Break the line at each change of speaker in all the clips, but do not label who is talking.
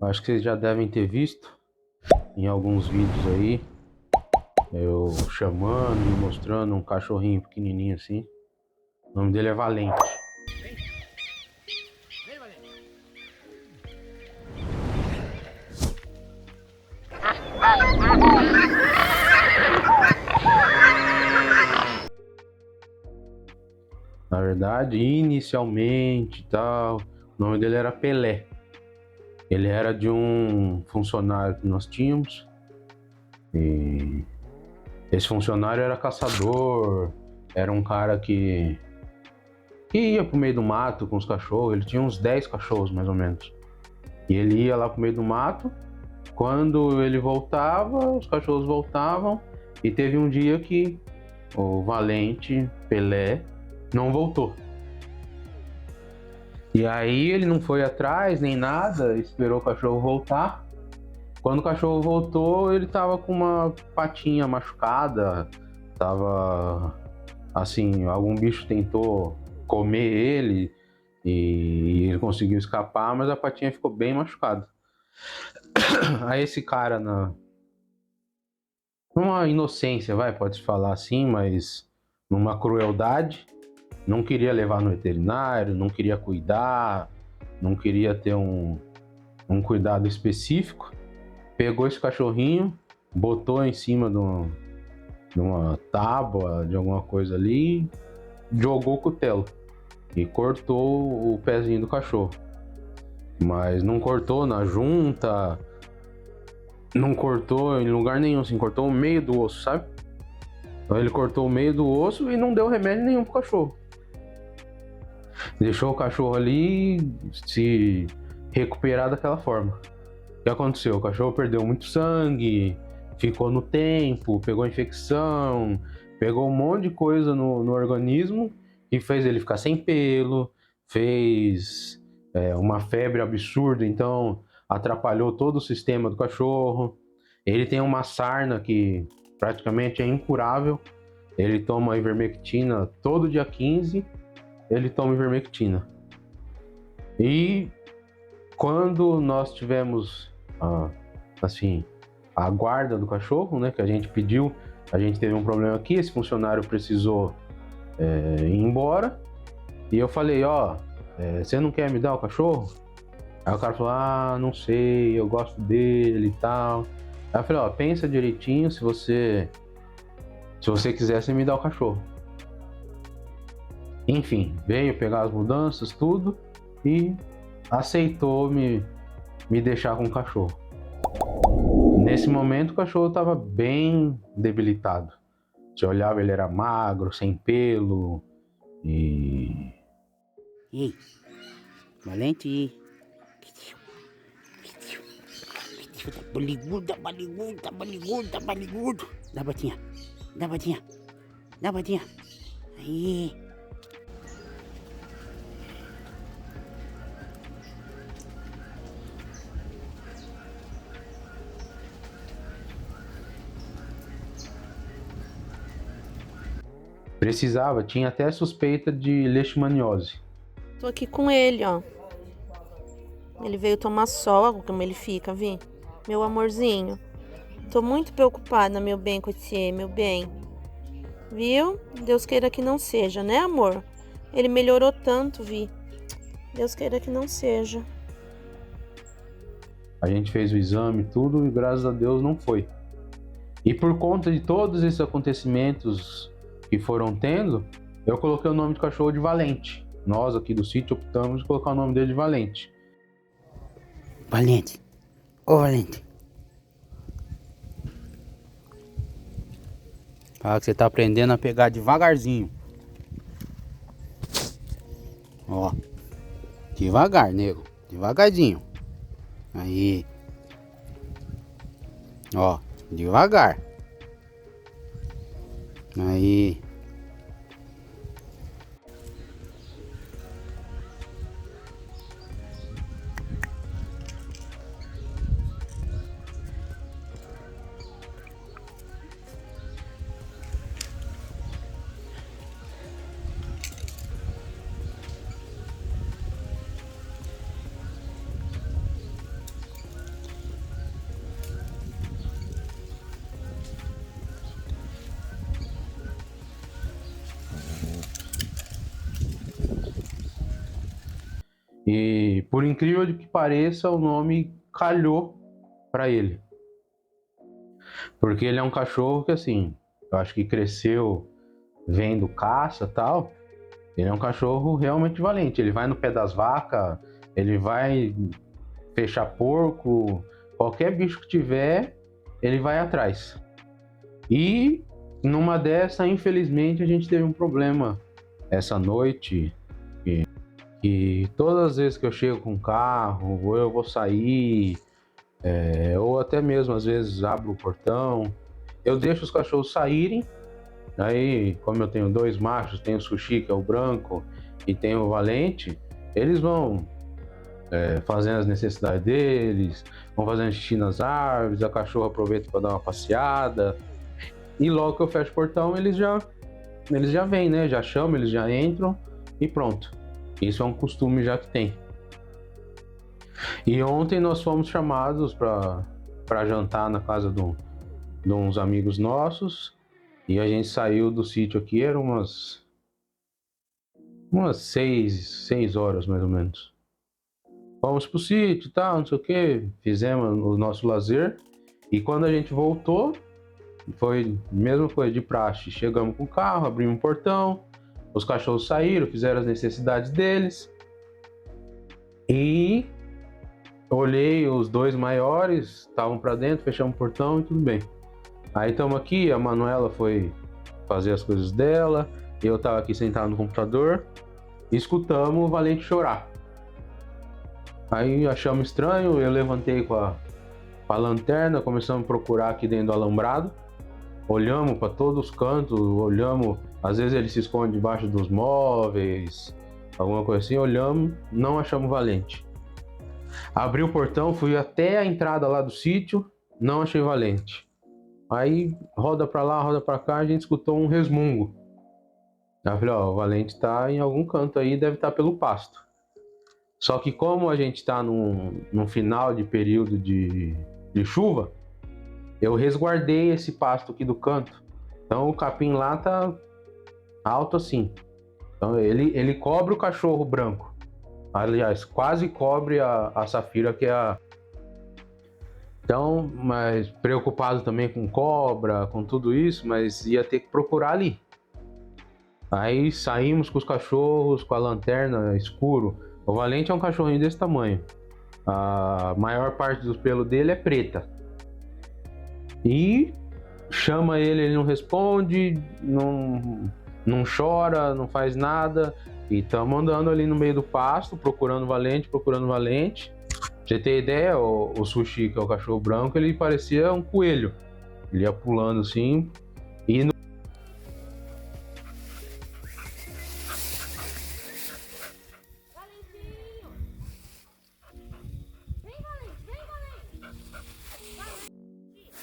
Acho que vocês já devem ter visto em alguns vídeos aí, eu chamando e mostrando um cachorrinho pequenininho assim. O nome dele é Valente. Na verdade, inicialmente tal, o nome dele era Pelé. Ele era de um funcionário que nós tínhamos. E esse funcionário era caçador, era um cara que ia pro meio do mato com os cachorros. Ele tinha uns 10 cachorros mais ou menos. E ele ia lá pro meio do mato. Quando ele voltava, os cachorros voltavam. E teve um dia que o Valente Pelé não voltou. E aí ele não foi atrás nem nada, esperou o cachorro voltar. Quando o cachorro voltou, ele tava com uma patinha machucada, tava assim, algum bicho tentou comer ele e ele conseguiu escapar, mas a patinha ficou bem machucada. Aí esse cara, numa inocência, pode-se falar assim, mas numa crueldade, não queria levar no veterinário, não queria cuidar, não queria ter um cuidado específico. Pegou esse cachorrinho, botou em cima de uma tábua, de alguma coisa ali, jogou o cutelo e cortou o pezinho do cachorro. Mas não cortou na junta, não cortou em lugar nenhum, assim, cortou o meio do osso, sabe? Então ele cortou o meio do osso e não deu remédio nenhum pro cachorro. Deixou o cachorro ali se recuperar daquela forma. O que aconteceu? O cachorro perdeu muito sangue, ficou no tempo, pegou infecção, pegou um monte de coisa no organismo e fez ele ficar sem pelo, fez uma febre absurda, então atrapalhou todo o sistema do cachorro. Ele tem uma sarna que praticamente é incurável. Ele toma ivermectina todo dia 15, ele toma ivermectina. E quando nós tivemos assim, a guarda do cachorro, né, que a gente pediu, a gente teve um problema aqui, esse funcionário precisou ir embora, e eu falei, você não quer me dar o cachorro? Aí o cara falou, não sei, eu gosto dele e tal. Aí eu falei, pensa direitinho, se você quiser, você me dá o cachorro. Enfim, veio pegar as mudanças, tudo, e aceitou me deixar com o cachorro. Nesse momento o cachorro estava bem debilitado. Você olhava, ele era magro, sem pelo e...
Ei, Valente. Tá baligudo, tá baligudo, tá baligudo, tá baligudo. Dá batinha, dá batinha, dá batinha. Aí.
Precisava, tinha até suspeita de leishmaniose.
Tô aqui com ele, ó. Ele veio tomar sol, como ele fica, vi? Meu amorzinho. Tô muito preocupada, meu bem, com você, meu bem. Viu? Deus queira que não seja, né, amor? Ele melhorou tanto, vi. Deus queira que não seja.
A gente fez o exame e tudo e graças a Deus não foi. E por conta de todos esses acontecimentos que foram tendo, eu coloquei o nome do cachorro de Valente. Nós aqui do sítio optamos de colocar o nome dele de Valente.
Valente. Ô, Valente. Fala que você tá aprendendo a pegar devagarzinho. Ó. Devagar, nego. Devagarzinho. Aí. Ó. Devagar. Aí.
E por incrível que pareça, o nome calhou para ele. Porque ele é um cachorro que, assim, eu acho que cresceu vendo caça e tal. Ele é um cachorro realmente valente. Ele vai no pé das vacas, ele vai fechar porco, qualquer bicho que tiver, ele vai atrás. E numa dessa, infelizmente, a gente teve um problema essa noite. E todas as vezes que eu chego com o carro, ou eu vou sair, ou até mesmo às vezes abro o portão, eu deixo os cachorros saírem. Aí, como eu tenho 2 machos, tenho o Sushi, que é o branco, e tenho o Valente, eles vão fazendo as necessidades deles, vão fazendo xixi nas árvores, a cachorra aproveita para dar uma passeada. E logo que eu fecho o portão, eles já vêm, né? Já chamam, eles já entram e pronto. Isso é um costume já que tem. E ontem nós fomos chamados para jantar na casa de uns amigos nossos. E a gente saiu do sítio aqui, eram umas 6 horas mais ou menos. Fomos pro sítio e tal, não sei o que, fizemos o nosso lazer. E quando a gente voltou, foi a mesma coisa de praxe. Chegamos com o carro, abrimos um portão, os cachorros saíram, fizeram as necessidades deles. E olhei os 2 maiores, estavam para dentro, fechamos o portão e tudo bem. Aí estamos aqui, a Manuela foi fazer as coisas dela, eu estava aqui sentado no computador e escutamos o Valente chorar. Aí achamos estranho, eu levantei com a lanterna, começamos a procurar aqui dentro do alambrado, olhamos para todos os cantos, olhamos, às vezes ele se esconde debaixo dos móveis, alguma coisa assim, olhamos, não achamos Valente. Abri o portão, fui até a entrada lá do sítio, não achei Valente. Aí roda pra lá, roda pra cá, a gente escutou um resmungo. Aí eu falei, ó, o Valente tá em algum canto aí, deve estar pelo pasto. Só que como a gente tá num final de período de chuva, eu resguardei esse pasto aqui do canto. Então o capim lá tá alto assim. Então ele cobre o cachorro branco. Aliás, quase cobre a Safira, que é a... Então, mas preocupado também com cobra, com tudo isso, mas ia ter que procurar ali. Aí saímos com os cachorros, com a lanterna escuro. O Valente é um cachorrinho desse tamanho. A maior parte do pelo dele é preta. E chama ele não responde, não chora, não faz nada. E estamos andando ali no meio do pasto, procurando Valente. Pra você ter ideia, o Sushi, que é o cachorro branco, ele parecia um coelho. Ele ia pulando assim. E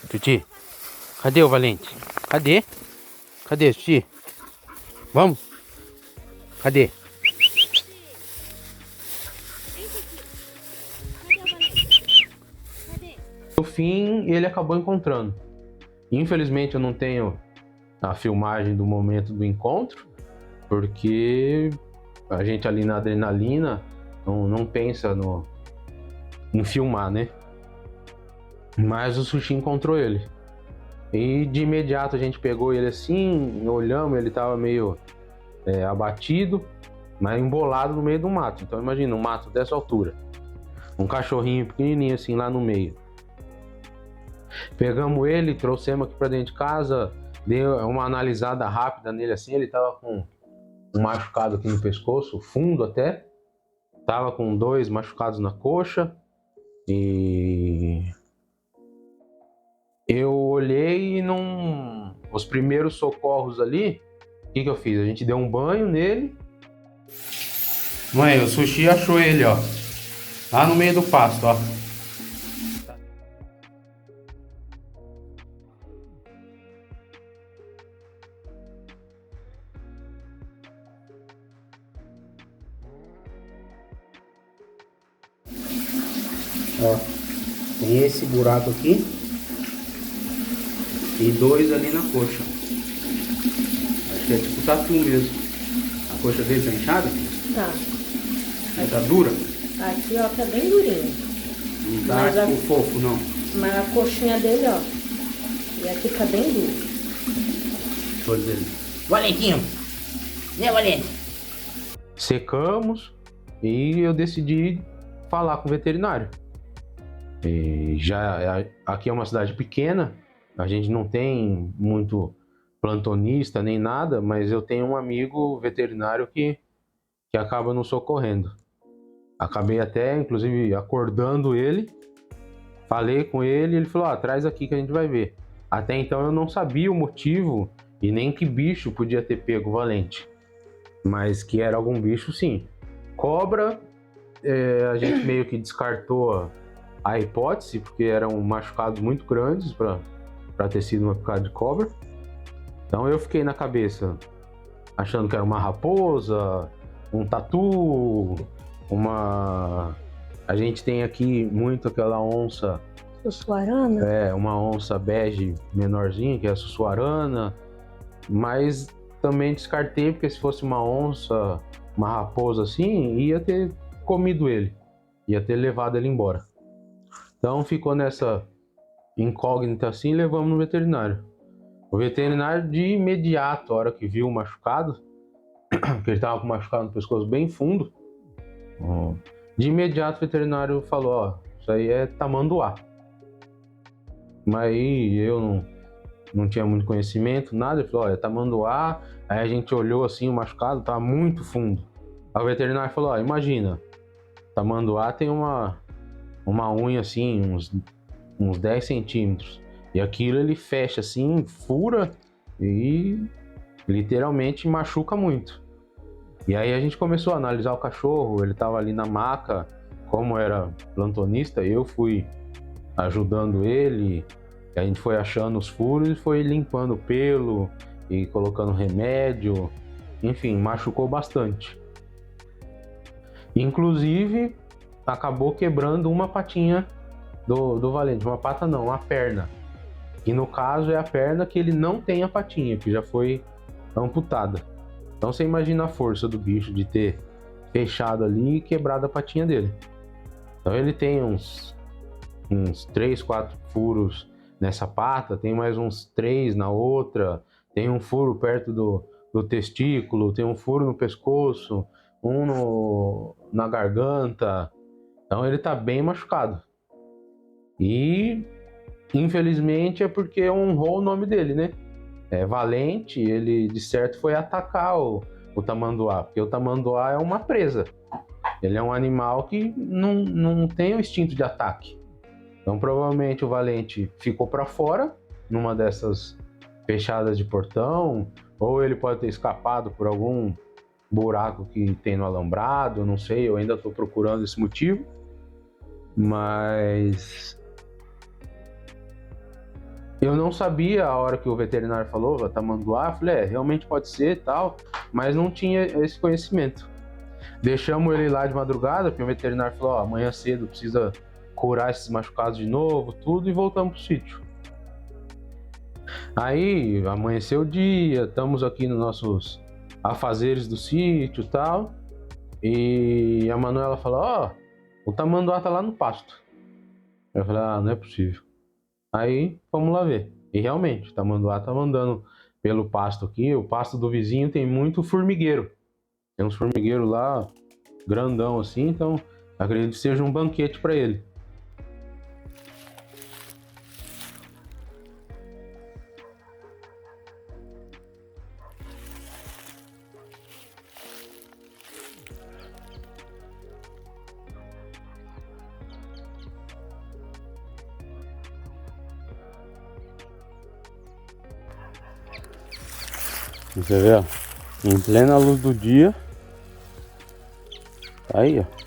Tuti, cadê o Valente? Cadê? Cadê, Tuti? Vamos? Cadê?
no fim, ele acabou encontrando. Infelizmente, eu não tenho a filmagem do momento do encontro, porque a gente ali na adrenalina não pensa em filmar, né? Mas o Sushi encontrou ele. E de imediato a gente pegou ele assim, olhamos, ele tava meio abatido, mas embolado no meio do mato. Então imagina, um mato dessa altura. Um cachorrinho pequenininho assim lá no meio. Pegamos ele, trouxemos aqui pra dentro de casa, deu uma analisada rápida nele assim, ele tava com um machucado aqui no pescoço, fundo até. Tava com 2 machucados na coxa. E eu olhei e os primeiros socorros ali, o que eu fiz? A gente deu um banho nele. Mãe, o Sushi achou ele, ó. Lá no meio do pasto, ó. Ó, tem esse buraco aqui e 2 ali na coxa. Acho que é tipo tatu mesmo. A coxa dele tá inchada?
Tá.
Tá dura?
Aqui, ó, tá bem durinho.
Não tá
Mas a-
tipo fofo, não.
Mas a coxinha dele, ó. E aqui tá bem duro.
Vou dizer. Valentinho! Né, Valente?
Secamos e eu decidi falar com o veterinário. E aqui é uma cidade pequena, a gente não tem muito plantonista nem nada, mas eu tenho um amigo veterinário que acaba nos socorrendo. Acabei até, inclusive, acordando ele, falei com ele, ele falou, traz aqui que a gente vai ver. Até então eu não sabia o motivo e nem que bicho podia ter pego o Valente, mas que era algum bicho, sim. Cobra, a gente meio que descartou a hipótese, porque eram machucados muito grandes para ter sido uma picada de cobra. Então eu fiquei na cabeça achando que era uma raposa, um tatu, a gente tem aqui muito aquela onça,
Sussuarana?
uma onça bege menorzinha, que é a sussuarana, mas também descartei, porque se fosse uma onça, uma raposa assim, ia ter comido ele, ia ter levado ele embora. Então ficou nessa incógnita assim e levamos no veterinário. O veterinário de imediato, a hora que viu o machucado, que ele estava com o machucado no pescoço bem fundo, de imediato o veterinário falou, isso aí é tamanduá. Mas aí eu não tinha muito conhecimento, nada, ele falou, é tamanduá. Aí a gente olhou assim, o machucado estava muito fundo. Aí o veterinário falou, imagina, tamanduá tem uma unha assim, uns 10 centímetros. E aquilo ele fecha assim, fura e literalmente machuca muito. E aí a gente começou a analisar o cachorro, ele estava ali na maca, como era plantonista, eu fui ajudando ele, a gente foi achando os furos e foi limpando o pelo e colocando remédio, enfim, machucou bastante. Inclusive, acabou quebrando uma patinha do Valente, uma pata não, uma perna. E no caso é a perna que ele não tem a patinha, que já foi amputada. Então você imagina a força do bicho de ter fechado ali e quebrado a patinha dele. Então ele tem uns 3, 4 furos nessa pata, tem mais uns 3 na outra, tem um furo perto do testículo, tem um furo no pescoço, na garganta. Então ele tá bem machucado. E infelizmente é porque honrou o nome dele, né? Valente, ele de certo foi atacar o tamanduá, porque o tamanduá é uma presa. Ele é um animal que não tem o instinto de ataque. Então provavelmente o Valente ficou para fora numa dessas fechadas de portão, ou ele pode ter escapado por algum buraco que tem no alambrado, não sei, eu ainda estou procurando esse motivo. Mas eu não sabia a hora que o veterinário falou, tamanduá, eu falei, realmente pode ser e tal, mas não tinha esse conhecimento. Deixamos ele lá de madrugada, porque o veterinário falou, amanhã cedo precisa curar esses machucados de novo, tudo, e voltamos pro sítio. Aí, amanheceu o dia, estamos aqui nos nossos afazeres do sítio e tal, e a Manuela falou, o tamanduá tá lá no pasto. Eu falei, não é possível. Aí, vamos lá ver. E realmente, o tamanduá tava andando pelo pasto aqui, o pasto do vizinho tem muito formigueiro. Tem uns formigueiros lá, grandão assim, então acredito que seja um banquete para ele. Você vê, ó, em plena luz do dia, tá aí, ó.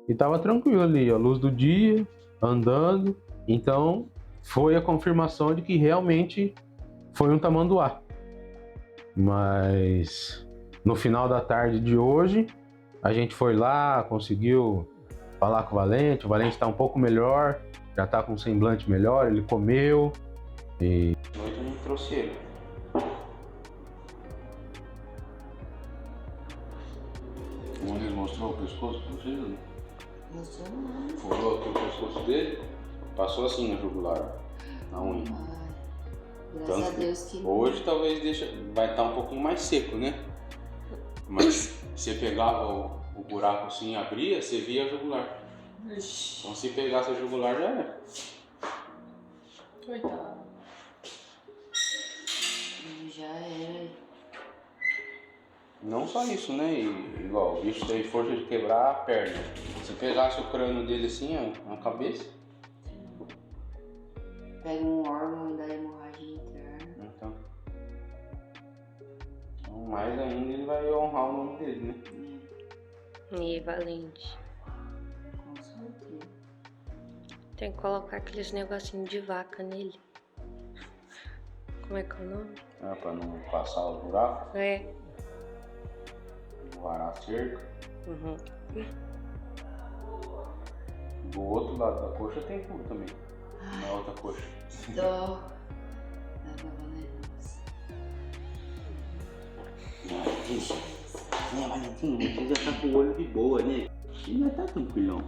E tava tranquilo ali, a luz do dia, andando. Então foi a confirmação de que realmente foi um tamanduá. Mas no final da tarde de hoje, a gente foi lá, conseguiu falar com o Valente tá um pouco melhor, já tá com um semblante melhor, ele comeu. E noite a gente trouxe ele. O Muniz mostrou o pescoço pra vocês?
Mostrou não.
Furou aqui o pescoço dele, passou assim na jugular, na unha.
Graças a Deus que não.
Hoje talvez vai estar um pouquinho mais seco, né? Mas você pegava o buraco assim e abria, você via a jugular.
Ixi.
Então se pegasse a jugular já era.
Coitado. Já era.
Não só isso, né? Igual o bicho teve força de quebrar a perna. Se pegasse o crânio dele assim, ó, na cabeça.
Pega um órgão e dá hemorragia interna.
Então, mais ainda ele vai honrar o nome dele, né?
E Valente.
Com certeza.
Tem que colocar aqueles negocinhos de vaca nele. Como é que é o nome?
É, pra não passar os buracos,
É.
varar a cerca.
Uhum.
Do outro lado da coxa tem furo também. Na outra coxa.
Dó. Agora, né?
Valentim, né, Valentim, você já tá com o olho de boa, né? Você já tá tranquilão.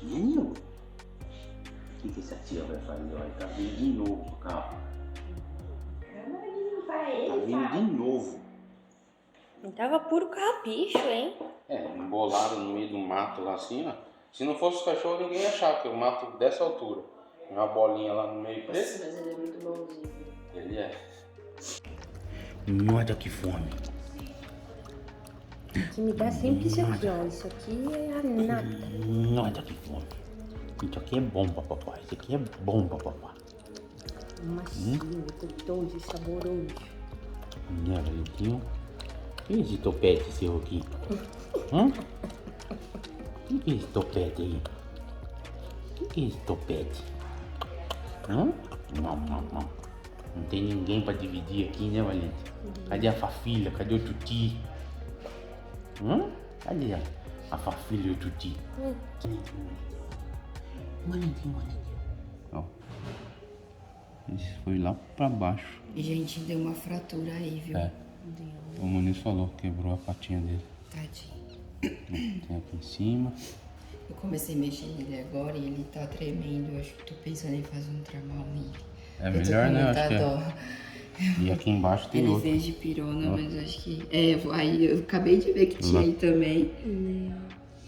Menino? O que essa tia vai fazer? Olha, tá vindo de novo pro carro. Tá vindo de novo.
Tava puro carrapicho, hein?
É, embolado no meio do mato lá assim, ó. Se não fosse os cachorros, ninguém ia achar, porque o mato dessa altura. Tem uma bolinha lá no meio preto.
Nossa, mas ele é muito bonzinho.
Ele é.
Olha que fome.
Que me dá sempre isso aqui, ó. Isso aqui é a nata.
Olha que fome. Isso aqui é bom pra papai. Isso aqui é bom pra papai.
Macio, gostoso e saboroso.
Olha, Valentinho. E esse topete seu aqui? O que é esse topete aí? O que é esse topete? Não. Não tem ninguém pra dividir aqui, né, Valente? Cadê a Fafilha? Cadê o Tuti? Cadê a Fafilha e o Tuti? Valentinho. Ó. Esse foi lá pra baixo.
Gente, deu uma fratura aí, viu?
É. O Muniz falou que quebrou a patinha dele.
Tadinho.
Tem aqui em cima.
Eu comecei a mexer nele agora e ele tá tremendo. Eu acho que tô pensando em fazer um tramal nele.
É
Eu tô
melhor,
com
né?
muita
Acho que é.
dó.
E aqui embaixo tem
Ele
outro.
fez de pirona, mas eu acho que... aí eu acabei de ver que tinha aí também.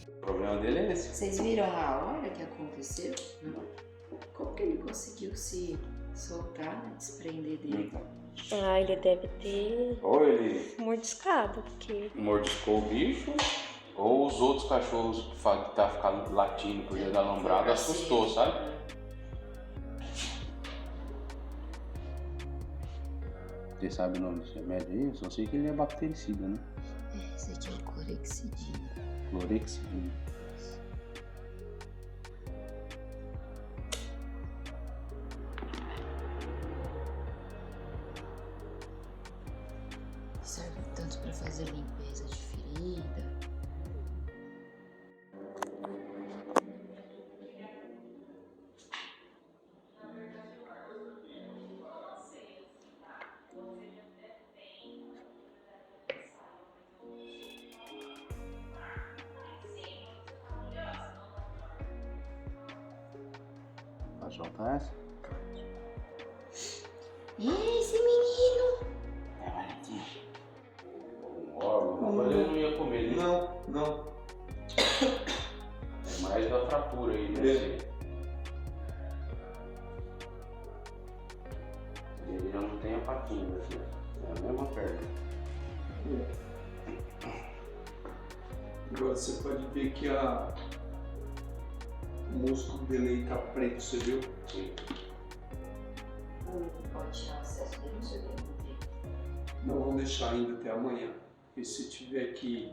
O problema dele é esse.
Vocês viram a hora que aconteceu? Como que ele conseguiu se soltar, né? Desprender dele?
Ah, ele deve ter
Ou ele
mordiscado, porque...
mordiscou o bicho, ou os outros cachorros que tá ficando latindo por dentro da alambrado assustou, sabe? Você sabe o nome desse remédio aí? Eu só sei que ele é bactericida, né?
Esse aqui é o clorexidina.
Clorexidina.
Serve tanto pra fazer limpeza de ferida.
Pode soltar essa?
Esse menino!
É, Valentinho.
Mas ele não ia comer, né?
Não.
É mais da fratura aí, né? Ele já não tem a patinha, assim. É a mesma perna.
Agora você pode ver que o músculo dele aí tá preto, você viu?
Sim.
Pode tirar acesso dele, não sei o que eu vou ver.
Não vamos deixar ainda até amanhã. Porque se tiver que,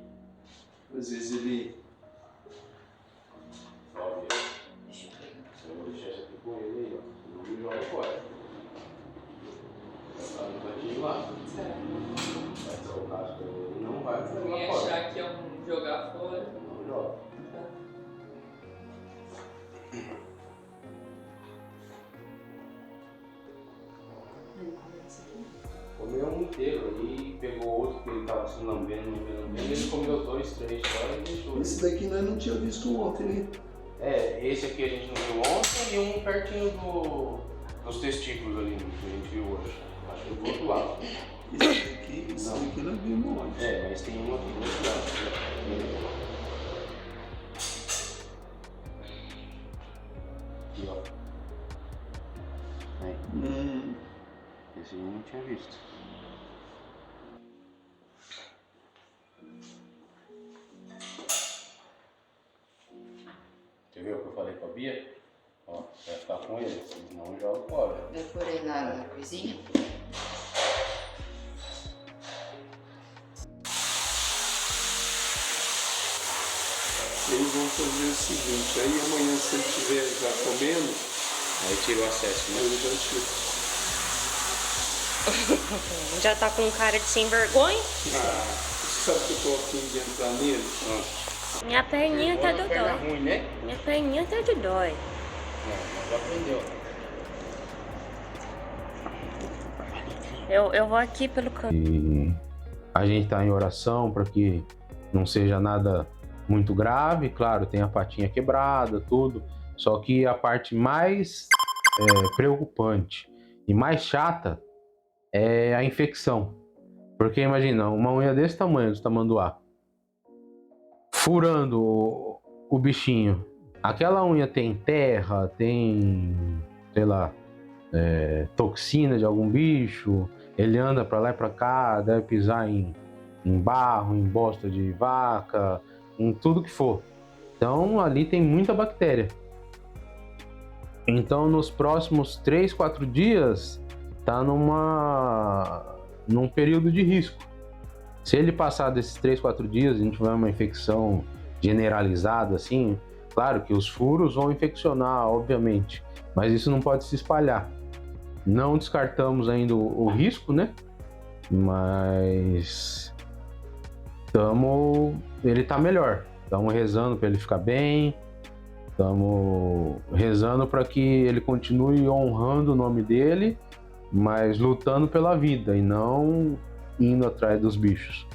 às vezes ele
Deixa eu pegar.
Eu vou deixar isso aqui com ele aí, ó. Não me joga fora. Vai estar no cantinho lá. Vai ser o casco dele, não vai
Se
jogar
alguém
fora.
achar que é um jogar fora.
Não joga. Comeu um inteiro aí, pegou outro que ele tava se lambendo, ele comeu 2, 3 só e deixou.
Esse daqui nós não tínhamos visto ontem, né?
É, esse aqui a gente não viu ontem e um pertinho dos testículos ali que a gente viu hoje. Acho que do outro lado.
Esse daqui nós vimos ontem.
É, mas tem um aqui do outro lado. Aqui, ó. Aí. Esse eu não tinha visto. Você viu o que eu falei com a Bia? Ó, vai ficar com ele, senão joga fora.
Vai por aí lá na cozinha?
E aí vamos fazer o seguinte, aí amanhã se ele estiver já comendo,
Aí tira o acesso, né?
eu já tiro.
Já tá com cara de sem vergonha?
Você sabe que eu tô afim de entrar nele?
Minha perninha tá do
Perna
dói.
ruim, né?
Minha perninha tá do dói.
Não, já aprendeu.
Eu vou aqui pelo canto.
E a gente tá em oração para que não seja nada muito grave. Claro, tem a patinha quebrada, tudo. Só que a parte mais preocupante e mais chata é a infecção. Porque imagina, uma unha desse tamanho do tamanduá, furando o bichinho. Aquela unha tem terra, tem, sei lá, toxina de algum bicho. Ele anda pra lá e pra cá, deve pisar em barro, em bosta de vaca, em tudo que for. Então ali tem muita bactéria. Então nos próximos 3, 4 dias tá num período de risco. Se ele passar desses 3, 4 dias e a gente tiver uma infecção generalizada assim, claro que os furos vão infeccionar, obviamente, mas isso não pode se espalhar. Não descartamos ainda o risco, né? Mas ele tá melhor. Estamos rezando para ele ficar bem. Estamos rezando para que ele continue honrando o nome dele, mas lutando pela vida e não indo atrás dos bichos.